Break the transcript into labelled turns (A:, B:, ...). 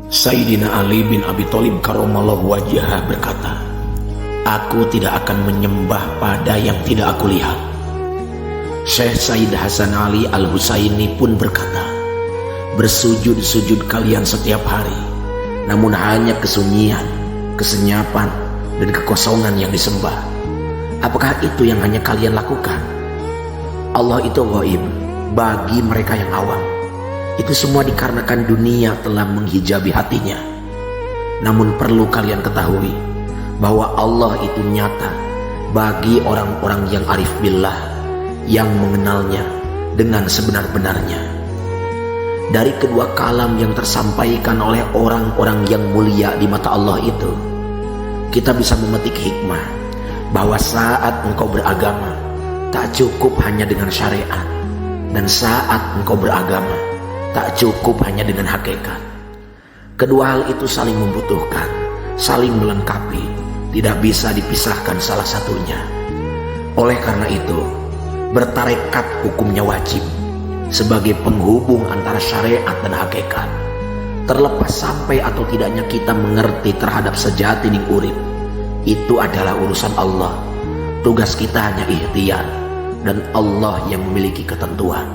A: Sayyidina Ali bin Abi Thalib karramallahu wajhah berkata, "Aku tidak akan menyembah pada yang tidak aku lihat." Syekh Said Hasan Ali Al-Husaini pun berkata, "Bersujud-sujud kalian setiap hari, namun hanya kesunyian, kesenyapan, dan kekosongan yang disembah. Apakah itu yang hanya kalian lakukan? Allah itu ghaib bagi mereka yang awam. Itu semua dikarenakan dunia telah menghijabi hatinya. Namun perlu kalian ketahui bahwa Allah itu nyata bagi orang-orang yang arif billah, yang mengenalnya dengan sebenar-benarnya." Dari kedua kalam yang tersampaikan oleh orang-orang yang mulia di mata Allah itu, kita bisa memetik hikmah bahwa saat engkau beragama, tak cukup hanya dengan syariat, dan saat engkau beragama, tak cukup hanya dengan hakikat. Kedua hal itu saling membutuhkan, saling melengkapi, tidak bisa dipisahkan salah satunya. Oleh karena itu, bertarekat hukumnya wajib sebagai penghubung antara syariat dan hakikat. Terlepas sampai atau tidaknya kita mengerti terhadap sejati ning urip, itu adalah urusan Allah. Tugas kita hanya ikhtiar, dan Allah yang memiliki ketentuan.